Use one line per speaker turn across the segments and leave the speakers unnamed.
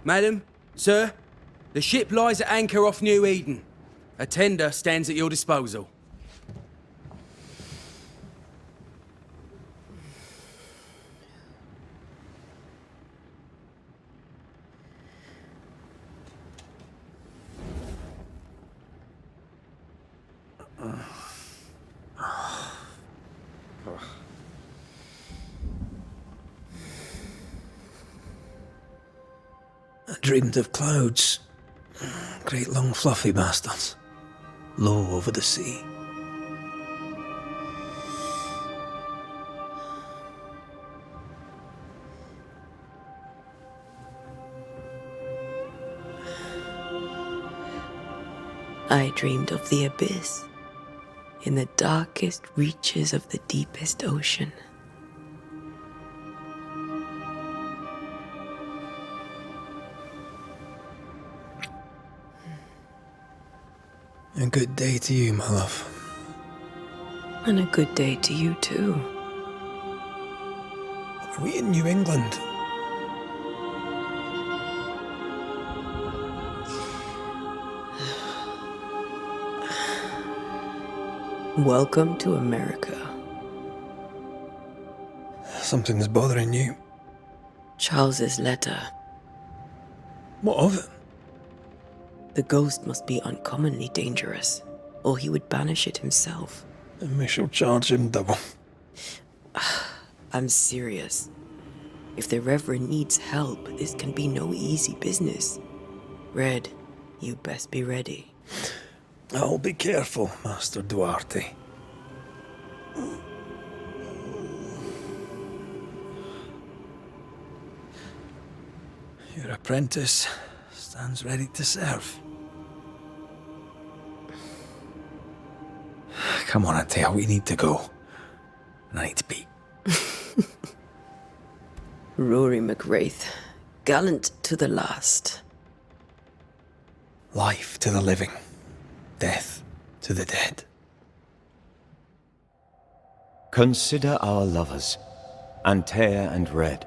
Madam, sir, the ship lies at anchor off New Eden. A tender stands at your disposal.
I dreamed of clouds. Great long fluffy bastards. Low over the sea.
I dreamed of the abyss, in the darkest reaches of the deepest ocean.
A good day to you, my love.
And a good day to you too.
Are we in New England?
Welcome to America.
Something's bothering you.
Charles's letter.
What of it?
The ghost must be uncommonly dangerous, or he would banish it himself.
And we shall charge him double.
I'm serious. If the Reverend needs help, this can be no easy business. Red, you best be ready.
I'll be careful, Master Duarte. Your apprentice stands ready to serve. Come on, Atea, we need to go. And I need to pee.
Rory McWraith, gallant to the last.
Life to the living, death to the dead.
Consider our lovers, Antea and Red,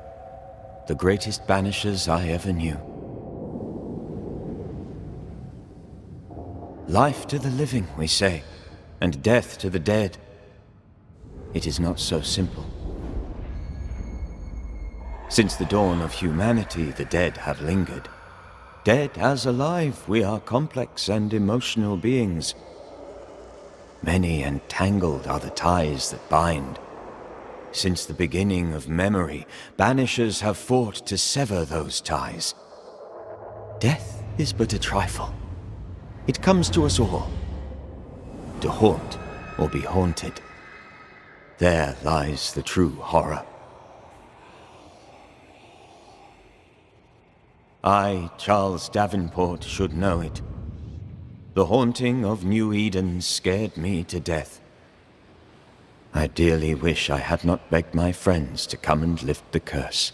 the greatest banishers I ever knew. Life to the living, we say, and death to the dead. It is not so simple. Since the dawn of humanity, the dead have lingered. Dead as alive, we are complex and emotional beings. Many and tangled are the ties that bind. Since the beginning of memory, banishers have fought to sever those ties. Death is but a trifle. It comes to us all. To haunt or be haunted. There lies the true horror. I, Charles Davenport, should know it. The haunting of New Eden scared me to death. I dearly wish I had not begged my friends to come and lift the curse.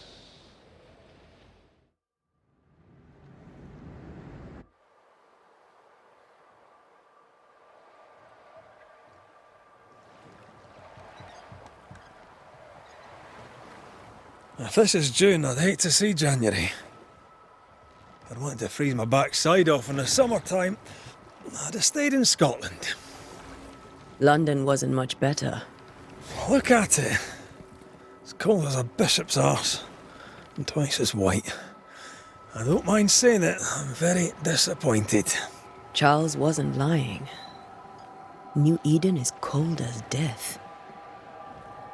If this is June, I'd hate to see January. I'd want to freeze my backside off in the summertime. I'd have stayed in Scotland.
London wasn't much better.
Look at it. As cold as a bishop's arse, and twice as white. I don't mind saying it, I'm very disappointed.
Charles wasn't lying. New Eden is cold as death.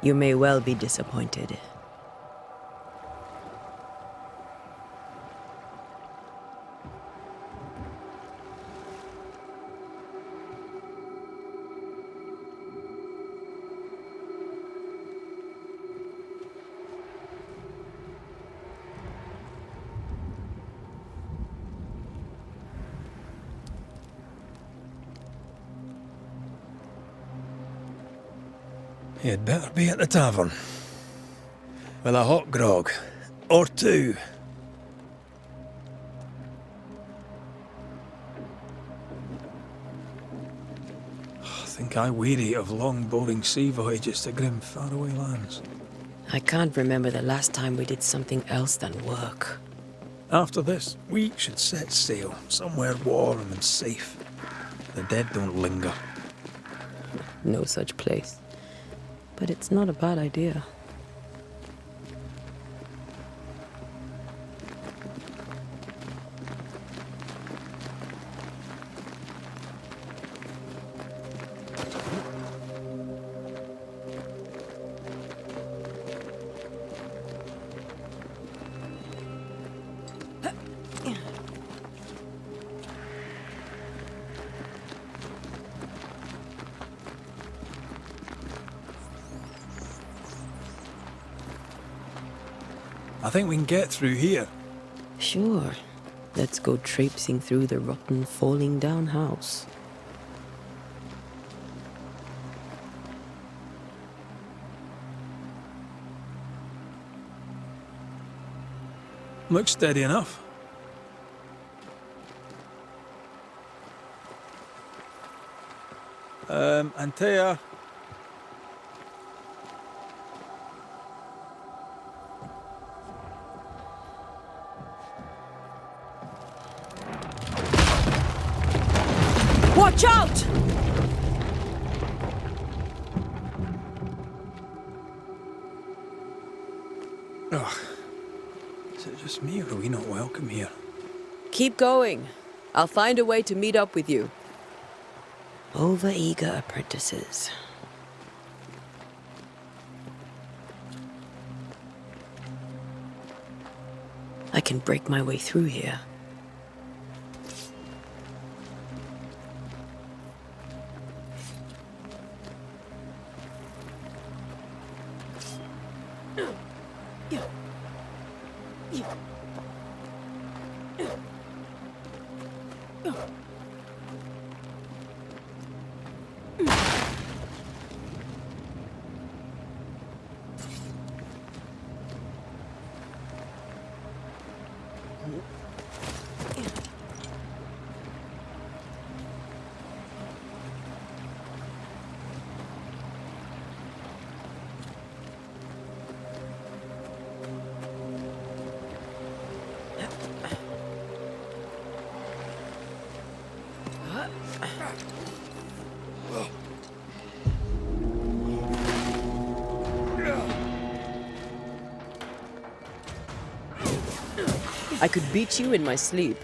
You may well be disappointed.
You'd better be at the tavern. With a hot grog. Or two. I think I weary of long, boring sea voyages to grim, faraway lands.
I can't remember the last time we did something else than work.
After this, we should set sail somewhere warm and safe. The dead don't linger.
No such place. But it's not a bad idea.
I think we can get through here.
Sure. Let's go traipsing through the rotten, falling down house.
Looks steady enough. Antea.
Watch out!
Ugh. Is it just me or are we not welcome here?
Keep going. I'll find a way to meet up with you. Over-eager apprentices. I can break my way through here. I could beat you in my sleep.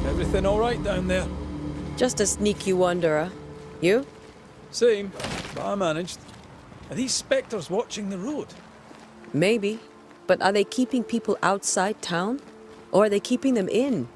Everything all right down there?
Just a sneaky wanderer. You?
Same, but I managed. Are these spectres watching the road?
Maybe. But are they keeping people outside town? Or are they keeping them in?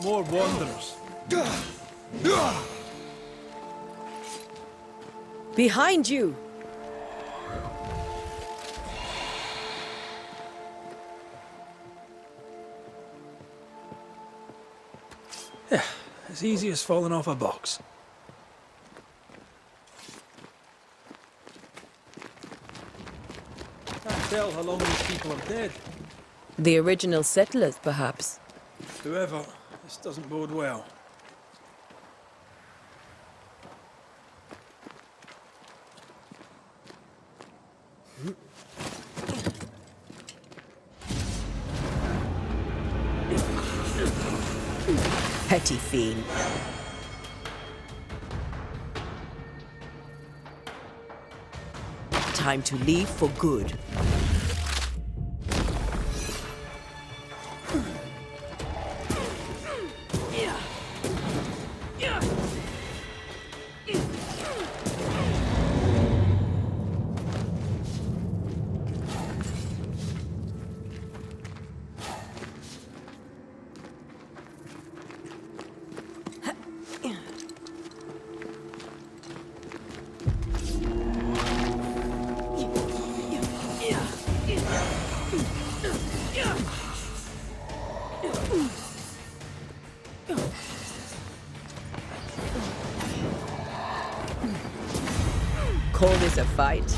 More wanderers.
Behind you!
Yeah, as easy as falling off a box. Can't tell how long these people are dead.
The original settlers, perhaps.
Whoever, this doesn't bode well.
Petty fiend. Time to leave for good. call this a fight?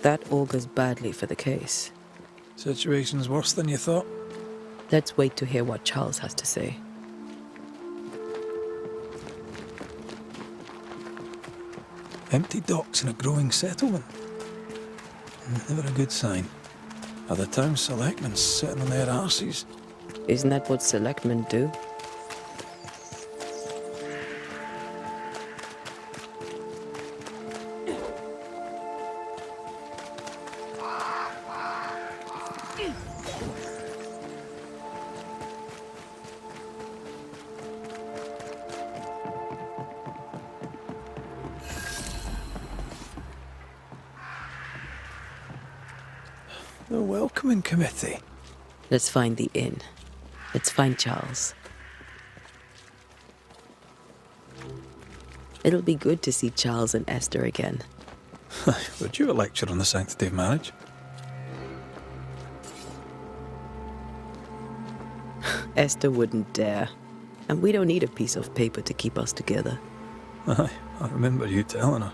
That augurs badly for the case.
Situation's worse than you thought.
Let's wait to hear what Charles has to say.
Empty docks in a growing settlement. Never a good sign. Are the town selectmen sitting on their arses?
Isn't that what selectmen do?
The welcoming committee.
Let's find the inn. Let's find Charles. It'll be good to see Charles and Esther again.
Would you a lecture on the sanctity of marriage?
Esther wouldn't dare. And we don't need a piece of paper to keep us together.
Aye, I remember you telling her.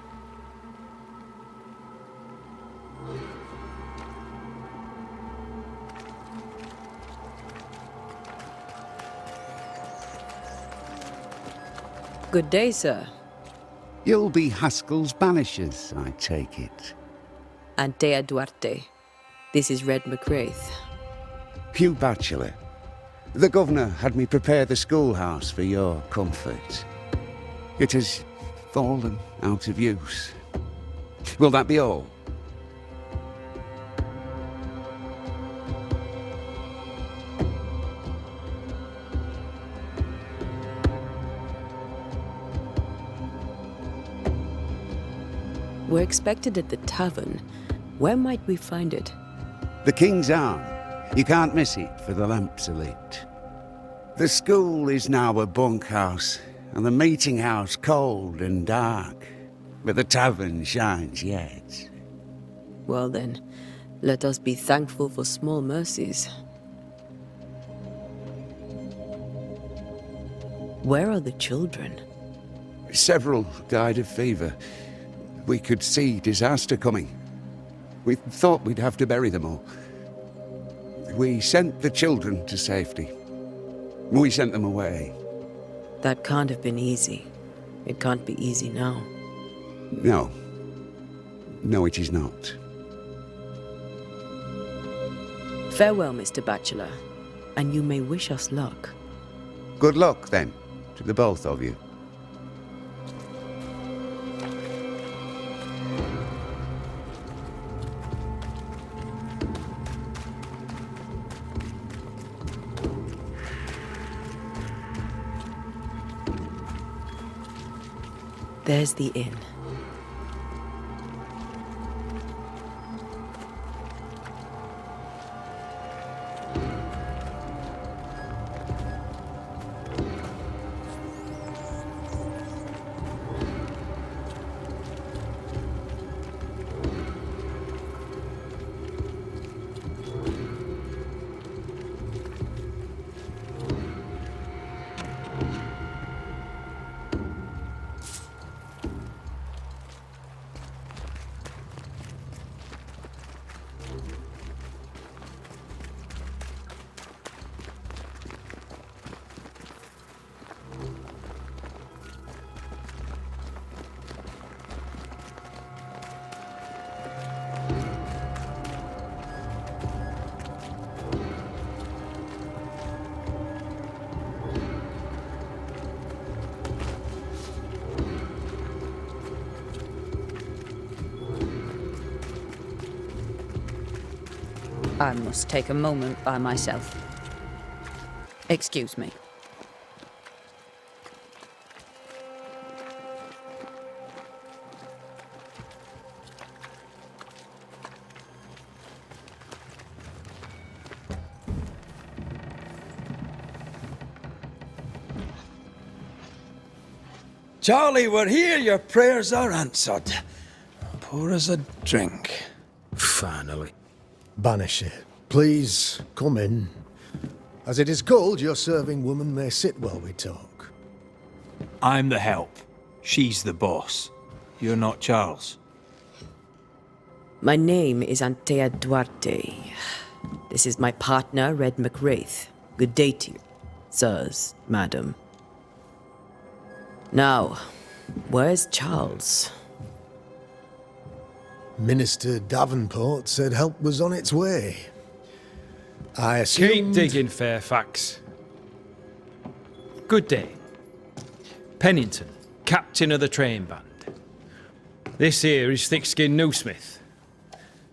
Good day, sir.
You'll be Haskell's Banishers, I take it.
Antea Duarte. This is Red McWraith.
Hugh Bachelor. The governor had me prepare the schoolhouse for your comfort. It has fallen out of use. Will that be all?
We're expected at the tavern. Where might we find it?
The King's Arm. You can't miss it, for the lamps are lit. The school is now a bunkhouse, and the meeting house cold and dark. But the tavern shines yet.
Well then, let us be thankful for small mercies. Where are the children?
Several died of fever. We could see disaster coming. We thought we'd have to bury them all. We sent the children to safety. We sent them away.
That can't have been easy. It can't be easy now.
No. No, it is not.
Farewell, Mr. Bachelor, and you may wish us luck.
Good luck, then, to the both of you.
There's the inn.
I must take a moment by myself. Excuse me.
Charlie, we're here. Your prayers are answered. Pour us a drink.
Finally.
Banisher, please come in. As it is cold, your serving woman may sit while we talk.
I'm the help. She's the boss. You're not Charles.
My name is Antea Duarte. This is my partner, Red McWraith. Good day to you, sirs, madam. Now, where's Charles?
Minister Davenport said help was on its way. I
Keep
assumed...
digging, Fairfax. Good day. Pennington, captain of the train band. This here is Thick-Skinned Newsmith.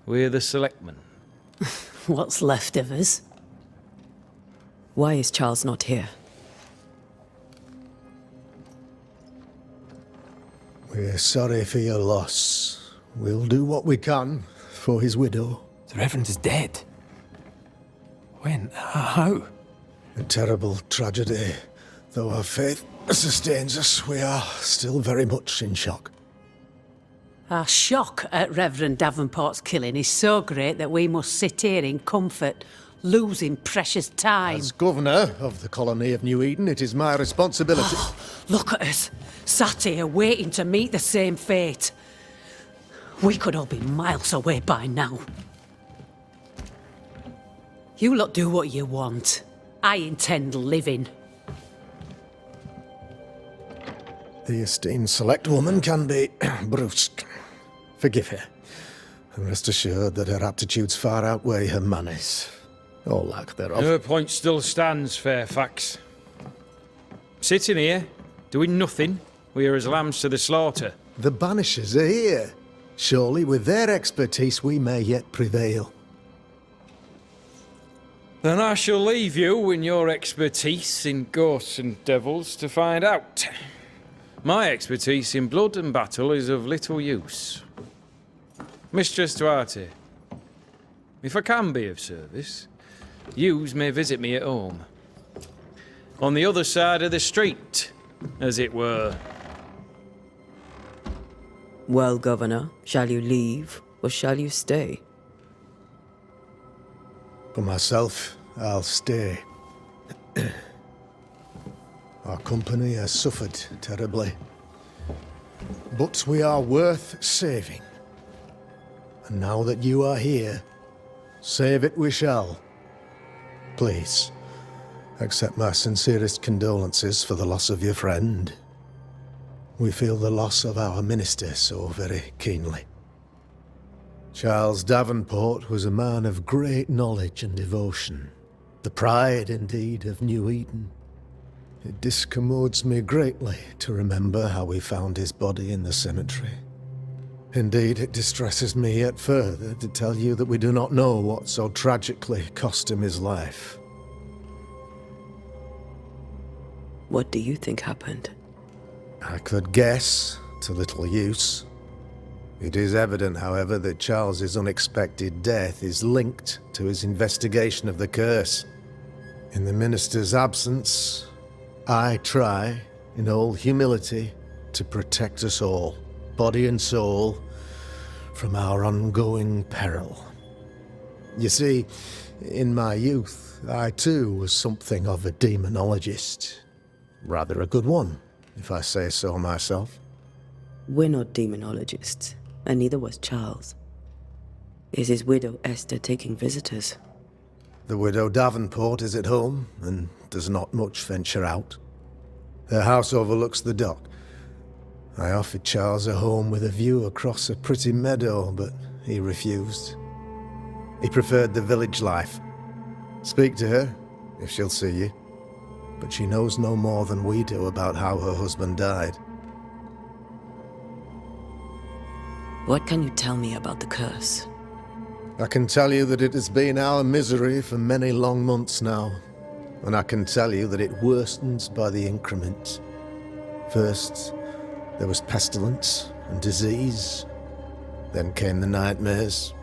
We're the selectmen.
What's left of us?
Why is Charles not here?
We're sorry for your loss. We'll do what we can for his widow.
The Reverend is dead. When? How?
A terrible tragedy. Though our faith sustains us, we are still very much in shock.
Our shock at Reverend Davenport's killing is so great that we must sit here in comfort, losing precious time.
As governor of the colony of New Eden, it is my responsibility...
Look at us, sat here waiting to meet the same fate. We could all be miles away by now. You lot do what you want. I intend living.
The esteemed select woman can be brusque. Forgive her, and rest assured that her aptitudes far outweigh her manners, or lack thereof.
Her point still stands, Fairfax. Sitting here, doing nothing, we're as lambs to the slaughter.
The Banishers are here. Surely with their expertise we may yet prevail.
Then I shall leave you in your expertise in ghosts and devils to find out. My expertise in blood and battle is of little use. Mistress Duarte, if I can be of service, yous may visit me at home. On the other side of the street, as it were.
Well, Governor, shall you leave or shall you stay?
For myself, I'll stay. Our company has suffered terribly. But we are worth saving. And now that you are here, save it we shall. Please, accept my sincerest condolences for the loss of your friend. We feel the loss of our minister so very keenly. Charles Davenport was a man of great knowledge and devotion. The pride, indeed, of New Eden. It discommodes me greatly to remember how we found his body in the cemetery. Indeed, it distresses me yet further to tell you that we do not know what so tragically cost him his life.
What do you think happened?
I could guess, to little use. It is evident, however, that Charles's unexpected death is linked to his investigation of the curse. In the minister's absence, I try, in all humility, to protect us all, body and soul, from our ongoing peril. You see, in my youth, I too was something of a demonologist. Rather a good one, if I say so myself.
We're not demonologists, and neither was Charles. Is his widow Esther taking visitors?
The widow Davenport is at home, and does not much venture out. Her house overlooks the dock. I offered Charles a home with a view across a pretty meadow, but he refused. He preferred the village life. Speak to her, if she'll see you. But she knows no more than we do about how her husband died.
What can you tell me about the curse?
I can tell you that it has been our misery for many long months now. And I can tell you that it worsens by the increment. First, there was pestilence and disease. Then came the nightmares.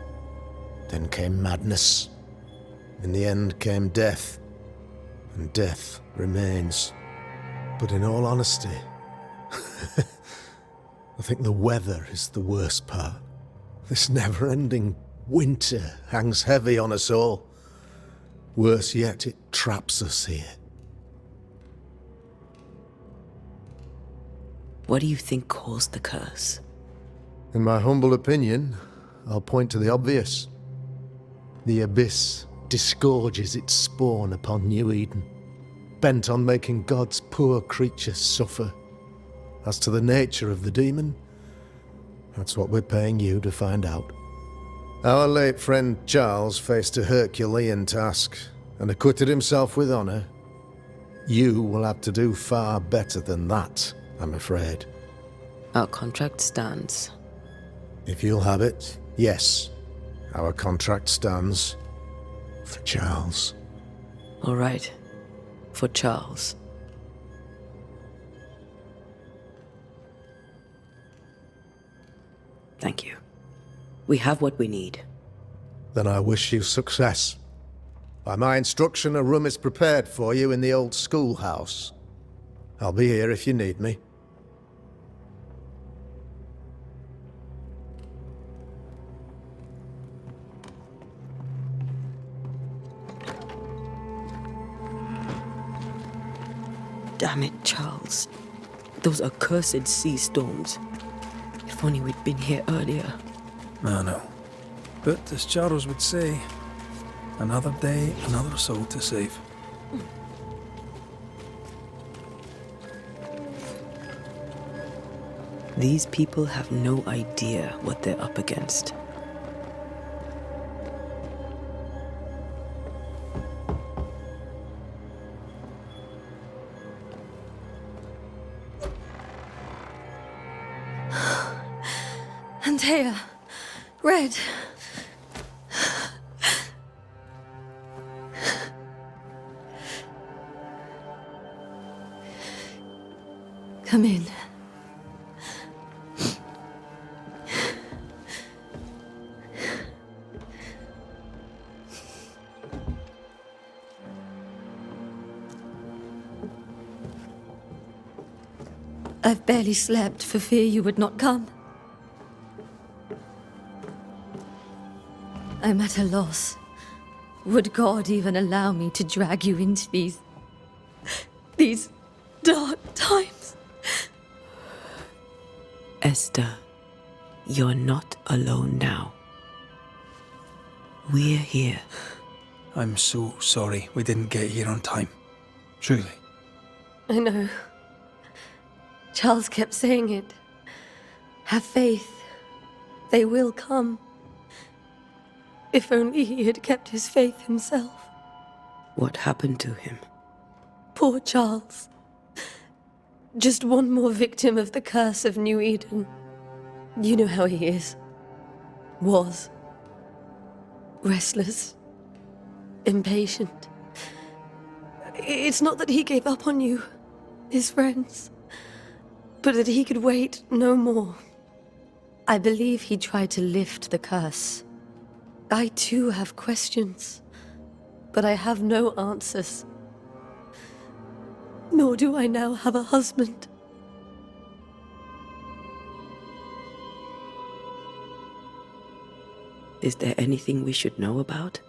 Then came madness. In the end came death. And death remains. But in all honesty, I think the weather is the worst part. This never-ending Winter hangs heavy on us all. Worse yet, it traps us here.
What do you think caused the curse?
In my humble opinion, I'll point to the obvious. The Abyss disgorges its spawn upon New Eden, bent on making God's poor creatures suffer. As to the nature of the demon, that's what we're paying you to find out. Our late friend Charles faced a Herculean task and acquitted himself with honor. You will have to do far better than that, I'm afraid.
Our contract stands.
If you'll have it, yes. Our contract stands for Charles.
All right. For Charles. Thank you. We have what we need.
Then I wish you success. By my instruction, a room is prepared for you in the old schoolhouse. I'll be here if you need me.
Damn it, Charles. Those accursed sea storms. If only we'd been here earlier.
I know. But as Charles would say, another day, another soul to save.
These people have no idea what they're up against.
Antea, Red. Come in. I've barely slept for fear you would not come. I'm at a loss. Would God even allow me to drag you into these dark times?
Esther, you're not alone now. We're here.
I'm so sorry we didn't get here on time. Truly.
I know. Charles kept saying it. Have faith. They will come. If only he had kept his faith himself.
What happened to him?
Poor Charles. Just one more victim of the curse of New Eden. You know how he is. Was. Restless. Impatient. It's not that he gave up on you, his friends, but that he could wait no more. I believe he tried to lift the curse. I too have questions, but I have no answers. Nor do I now have a husband.
Is there anything we should know about?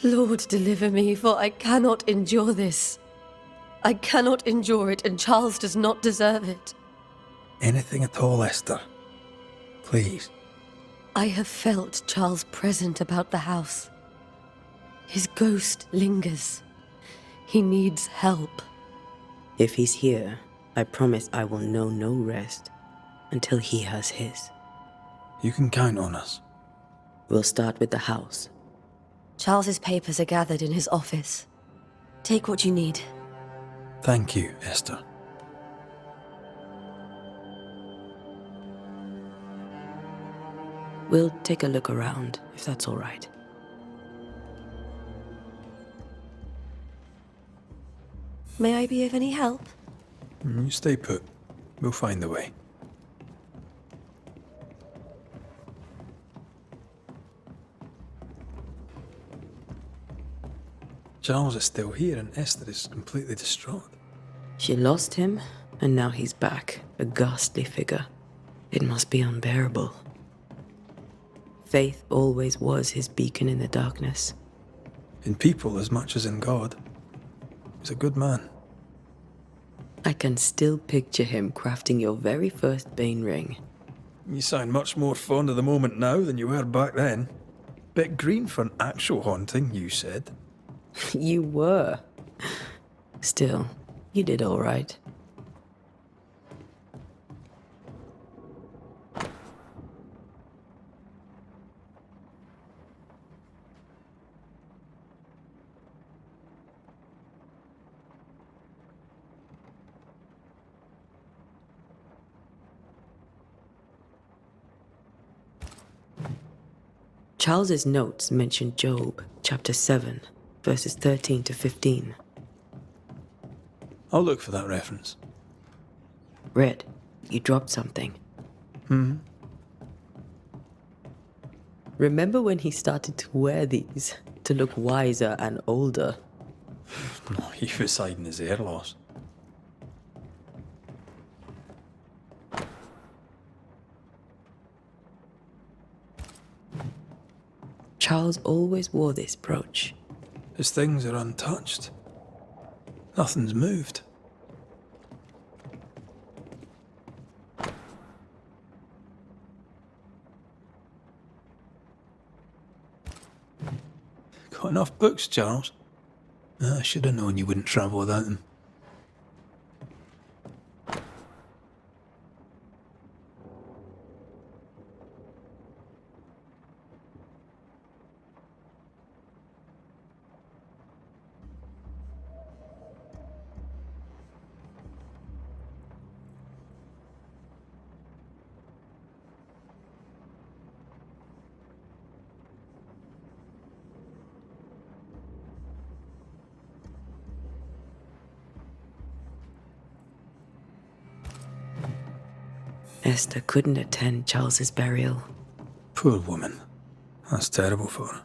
Lord, deliver me, for I cannot endure this. I cannot endure it, and Charles does not deserve it.
Anything at all, Esther. Please.
I have felt Charles present about the house. His ghost lingers. He needs help.
If he's here, I promise I will know no rest until he has his.
You can count on us.
We'll start with the house.
Charles's papers are gathered in his office. Take what you need.
Thank you, Esther.
We'll take a look around, if that's all right.
May I be of any help?
You stay put. We'll find the way. Charles is still here and Esther is completely distraught.
She lost him, and now he's back, a ghastly figure. It must be unbearable. Faith always was his beacon in the darkness.
In people as much as in God. He's a good man.
I can still picture him crafting your very first Bane ring.
You sound much more fond of the moment now than you were back then. Bit green for an actual haunting, you said.
You were. Still, you did all right. Charles's notes mention Job, chapter 7, verses 13 to 15.
I'll look for that reference.
Red, you dropped something. Remember when he started to wear these to look wiser and older?
He was hiding his hair loss.
Charles always wore this brooch.
His things are untouched. Nothing's moved. Got enough books, Charles? I should have known you wouldn't travel without them.
Esther couldn't attend Charles's burial.
Poor woman. That's terrible for her.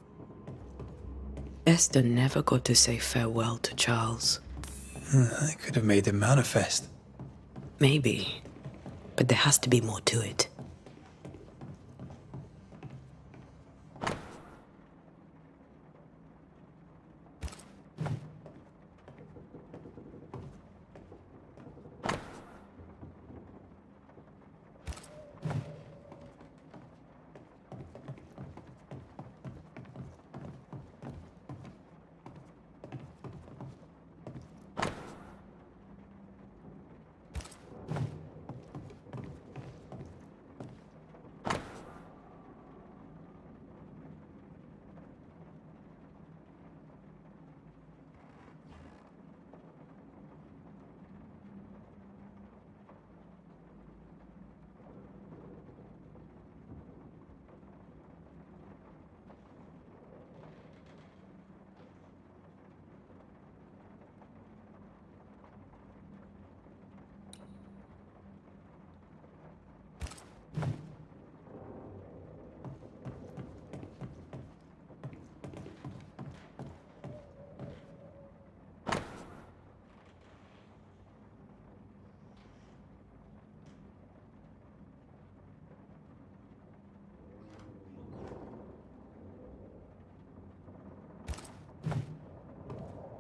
Esther never got to say farewell to Charles.
I could have made him manifest.
Maybe, but there has to be more to it.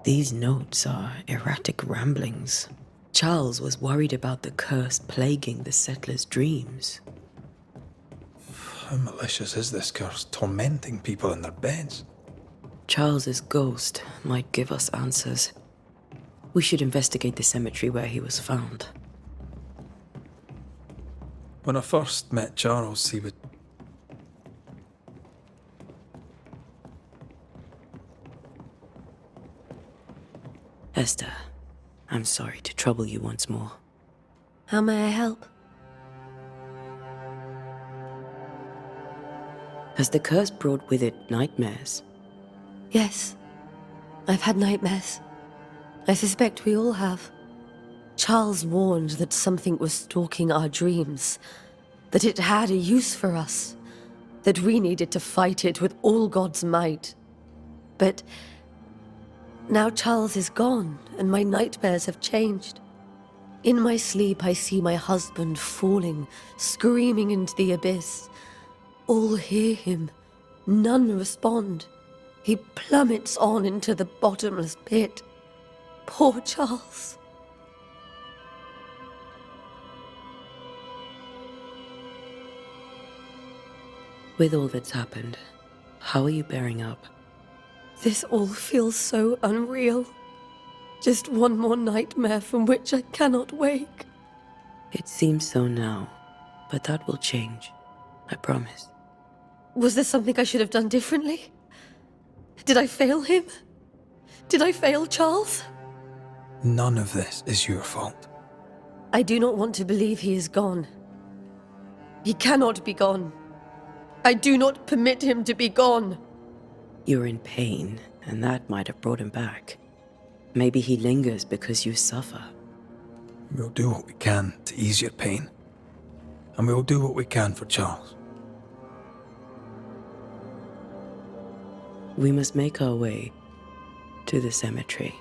These notes are erratic ramblings. Charles was worried about the curse plaguing the settlers' dreams.
How malicious is this curse, tormenting people in their beds?
Charles's ghost might give us answers. We should investigate the cemetery where he was found.
When I first met Charles, he would...
Esther, I'm sorry to trouble you once more.
How may I help?
Has the curse brought with it nightmares?
Yes. I've had nightmares. I suspect we all have. Charles warned that something was stalking our dreams, that it had a use for us, that we needed to fight it with all God's might. But now Charles is gone, and my nightmares have changed. In my sleep, I see my husband falling, screaming into the abyss. all hear him. None respond. He plummets on into the bottomless pit. Poor Charles.
With all that's happened, how are you bearing up?
This all feels so unreal. Just one more nightmare from which I cannot wake.
It seems so now, but that will change. I promise.
Was there something I should have done differently? Did I fail him? Did I fail Charles?
None of this is your fault.
I do not want to believe he is gone. He cannot be gone. I do not permit him to be gone.
You're in pain, and that might have brought him back. Maybe he lingers because you suffer.
We'll do what we can to ease your pain. And we'll do what we can for Charles.
We must make our way to the cemetery.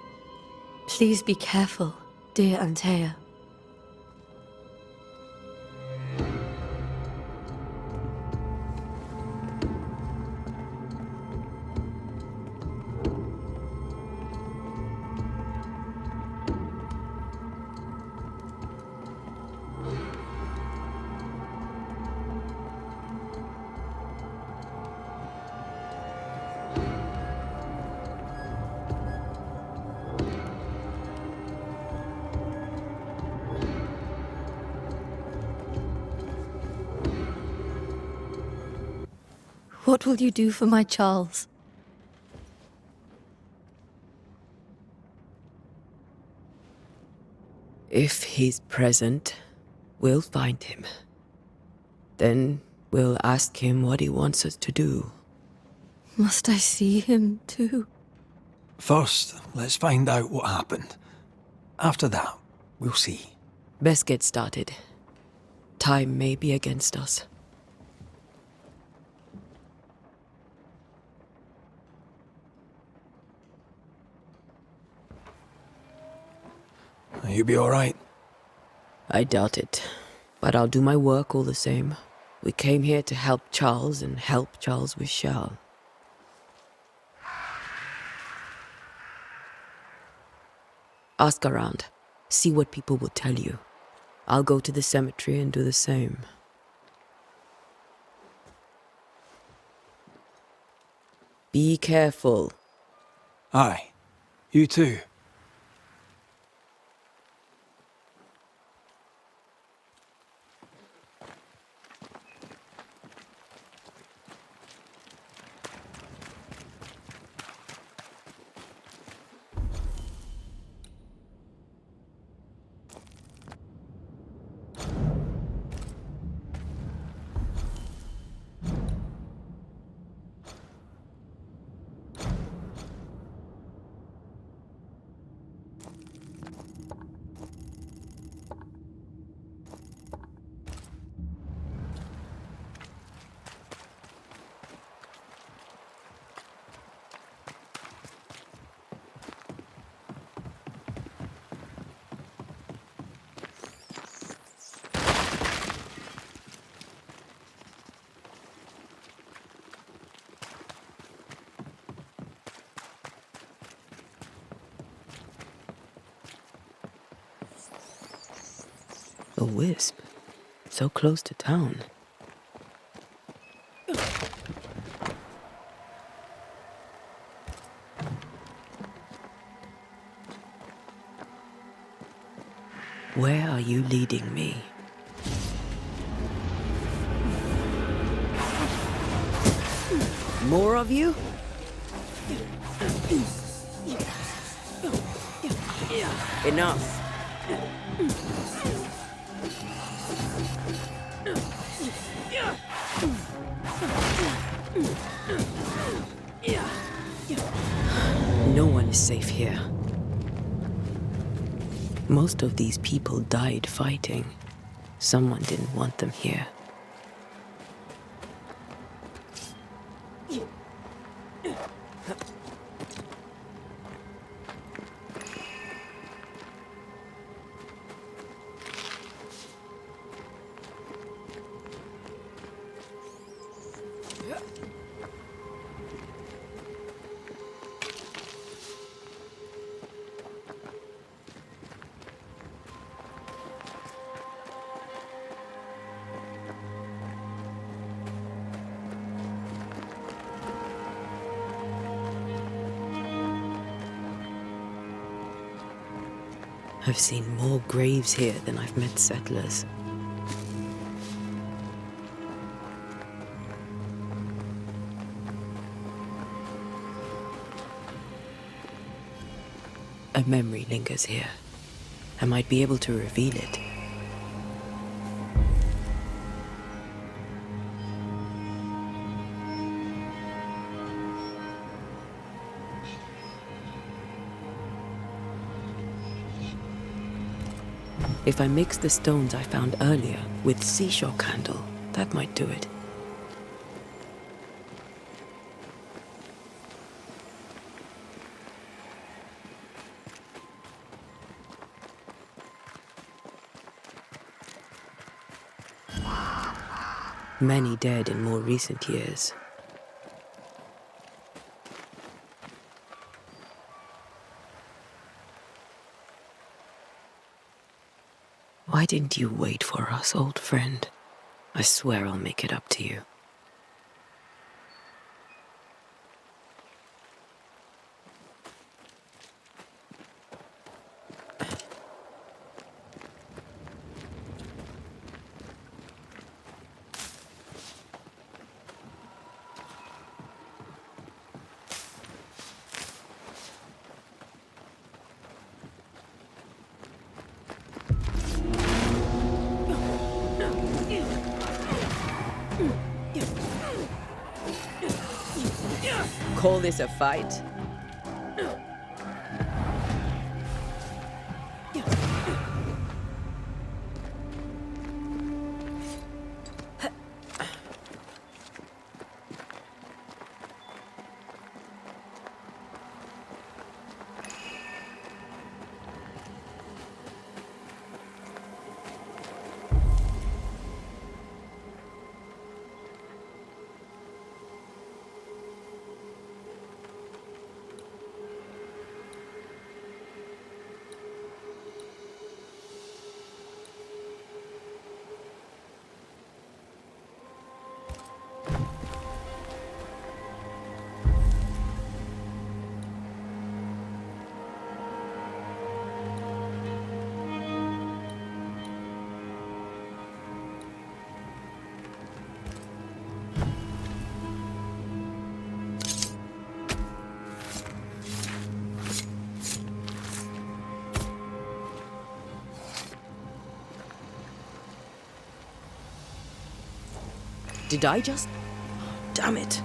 Please be careful, dear Antea. What will you do for my Charles?
If he's present, we'll find him. Then we'll ask him what he wants us to do.
Must I see him too?
First, let's find out what happened. After that, we'll see.
Best get started. Time may be against us.
You be alright?
I doubt it, but I'll do my work all the same. We came here to help Charles, and help Charles we shall. Ask around. See what people will tell you. I'll go to the cemetery and do the same. Be careful.
Aye. You too.
A wisp. So close to town. Where are you leading me? More of you? Enough. No one is safe here. Most of these people died fighting. Someone didn't want them here. I've seen more graves here than I've met settlers. A memory lingers here. I might be able to reveal it. If I mix the stones I found earlier with seashore candle, that might do it. Many dead in more recent years. Why didn't you wait for us, old friend? I swear I'll make it up to you. Call this a fight? Did I just... Damn it.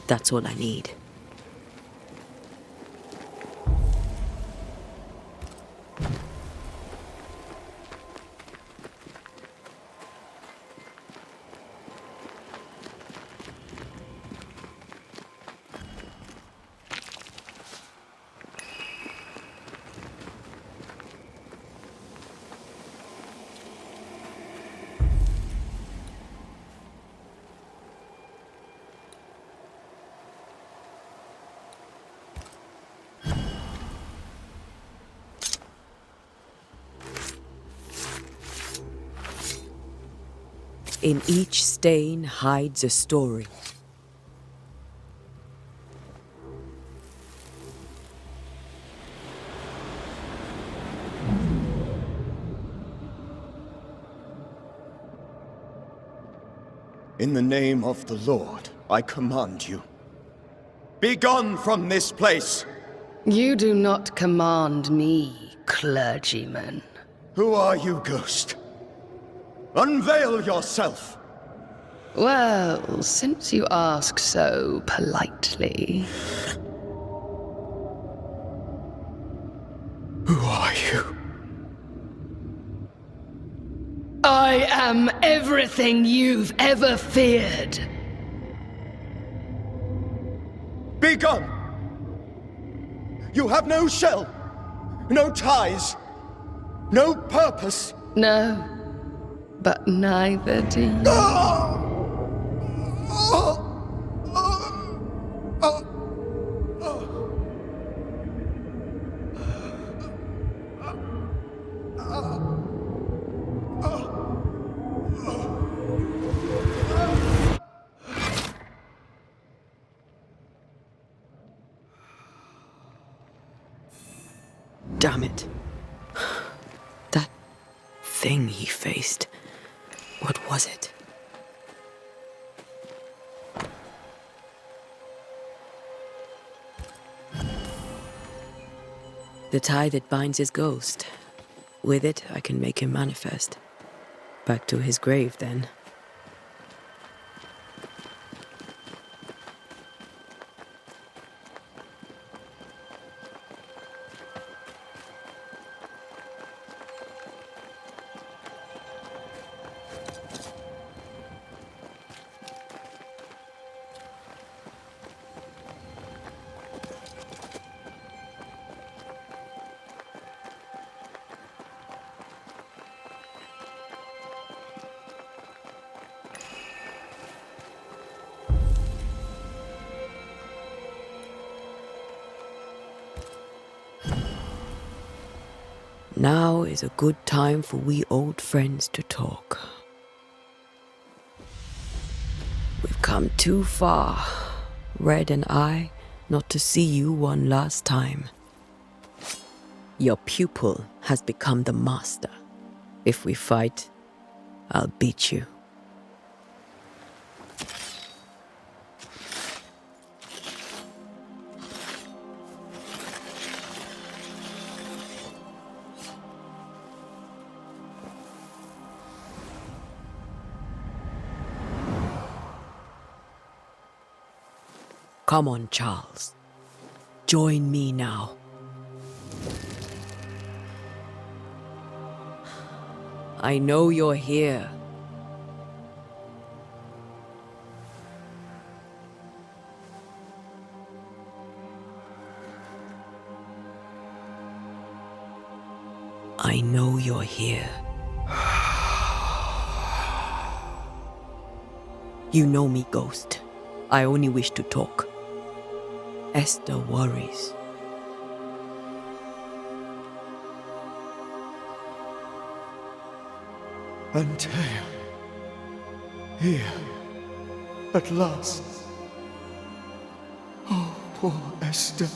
That's all I need. In each stain hides a story.
In the name of the Lord, I command you. Be gone from this place!
You do not command me, clergyman.
Who are you, ghost? Unveil yourself!
Well, since you ask so politely...
Who are you?
I am everything you've ever feared.
Be gone! You have no shell, no ties, no purpose.
No, but neither do you.
Damn it. That thing he faced. What was it? The tie that binds his ghost. With it, I can make him manifest. Back to his grave, then. Now is a good time for we old friends to talk. We've come too far, Red and I, not to see you one last time. Your pupil has become the master. If we fight, I'll beat you. Come on, Charles. Join me now. I know you're here. I know you're here. You know me, Ghost. I only wish to talk. Esther worries.
Antea. Here. At last. Oh, poor Esther.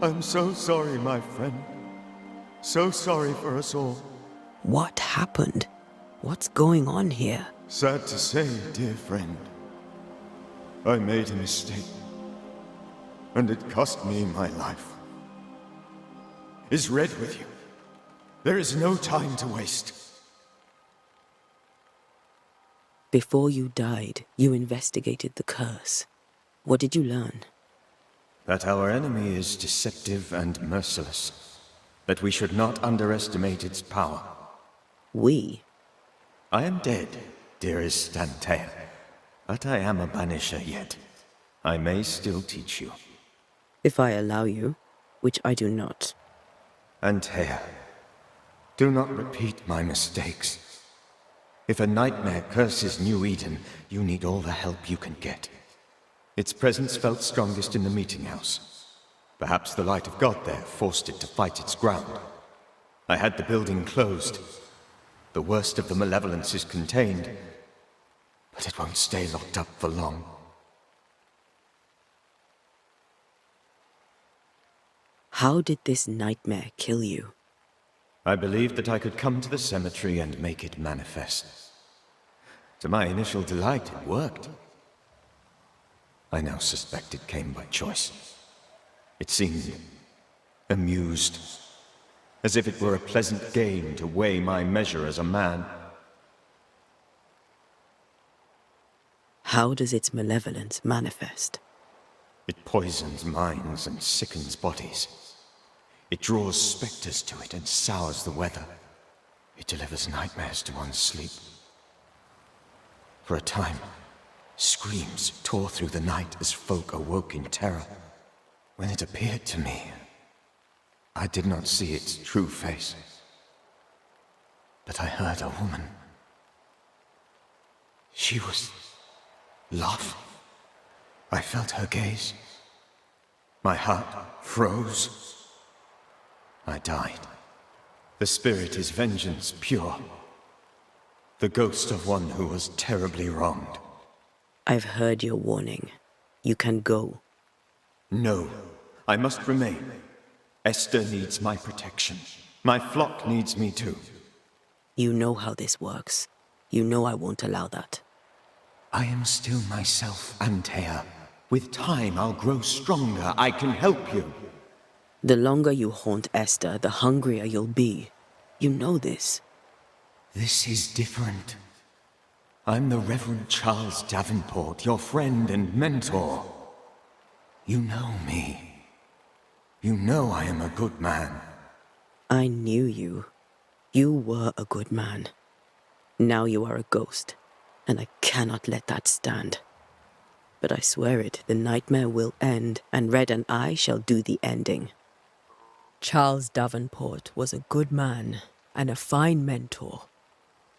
I'm so sorry, my friend. So sorry for us all.
What happened? What's going on here?
Sad to say, dear friend. I made a mistake. And it cost me my life. Is Red with you? There is no time to waste.
Before you died, you investigated the curse. What did you learn?
That our enemy is deceptive and merciless. That we should not underestimate its power.
We?
I am dead, dearest Antea. But I am a Banisher yet. I may still teach you.
If I allow you, which I do not.
Antea, do not repeat my mistakes. If a nightmare curses New Eden, you need all the help you can get. Its presence felt strongest in the meeting house. Perhaps the light of God there forced it to fight its ground. I had the building closed, The worst of the malevolence is contained, but it won't stay locked up for long.
How did this nightmare kill you?
I believed that I could come to the cemetery and make it manifest. To my initial delight, it worked. I now suspect it came by choice. It seemed amused, as if it were a pleasant game to weigh my measure as a man.
How does its malevolence manifest?
It poisons minds and sickens bodies. It draws specters to it and sours the weather. It delivers nightmares to one's sleep. For a time, screams tore through the night as folk awoke in terror. When it appeared to me, I did not see its true face. But I heard a woman. She was laughing. I felt her gaze. My heart froze. I died. The spirit is vengeance pure. The ghost of one who was terribly wronged.
I've heard your warning. You can go.
No, I must remain. Esther needs my protection. My flock needs me too.
You know how this works. You know I won't allow that.
I am still myself, Antea. With time, I'll grow stronger. I can help you.
The longer you haunt Esther, the hungrier you'll be. You know this.
This is different. I'm the Reverend Charles Davenport, your friend and mentor. You know me. You know I am a good man.
I knew you. You were a good man. Now you are a ghost, and I cannot let that stand. But I swear it, the nightmare will end, and Red and I shall do the ending. Charles Davenport was a good man and a fine mentor.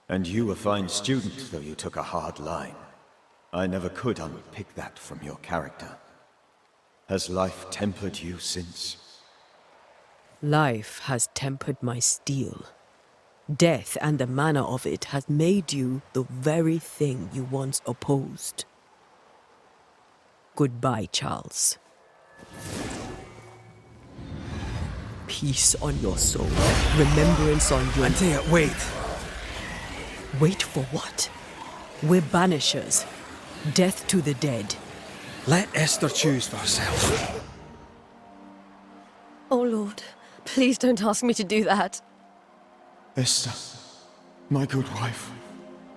And you a fine student, though you took a hard line. I never could unpick that from your character. Has life tempered you since?
Life has tempered my steel. Death and the manner of it has made you the very thing you once opposed. Goodbye, Charles. Peace on your soul. Remembrance on your...
Antea, wait.
Wait for what? We're banishers. Death to the dead.
Let Esther choose for herself.
Oh, Lord, please don't ask me to do that.
Esther, my good wife,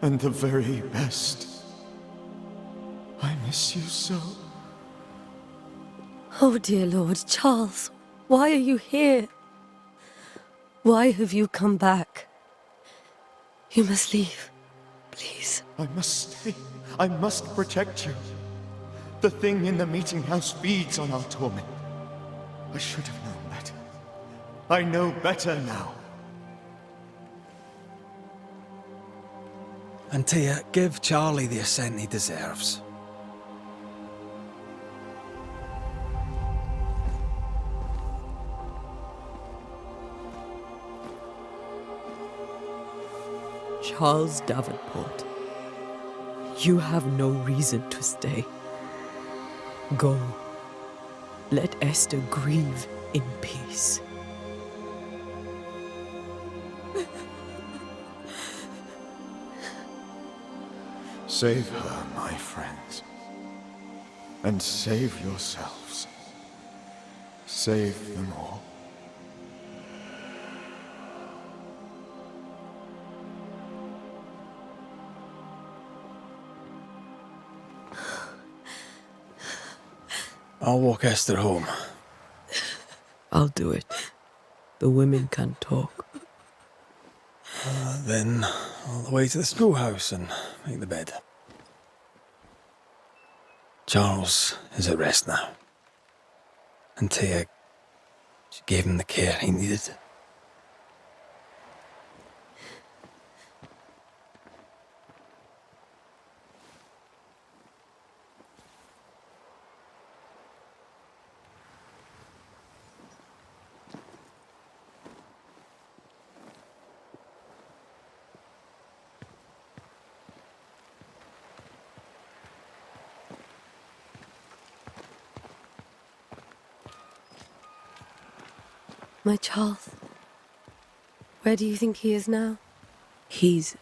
and the very best. I miss you so.
Oh, dear Lord, Charles, why are you here? Why have you come back? You must leave, please.
I must stay. I must protect you. The thing in the meeting house feeds on our torment. I should have known better. I know better now.
Antea, give Charlie the ascent he deserves.
Charles Davenport, you have no reason to stay. Go. Let Esther grieve in peace.
Save her, my friends. And save yourselves. Save them all.
I'll walk Esther home.
I'll do it. The women can talk.
Then all the way to the schoolhouse and make the bed. Charles is at rest now. Antea, she gave him the care he needed.
My Charles. Where do you think he is now?
He's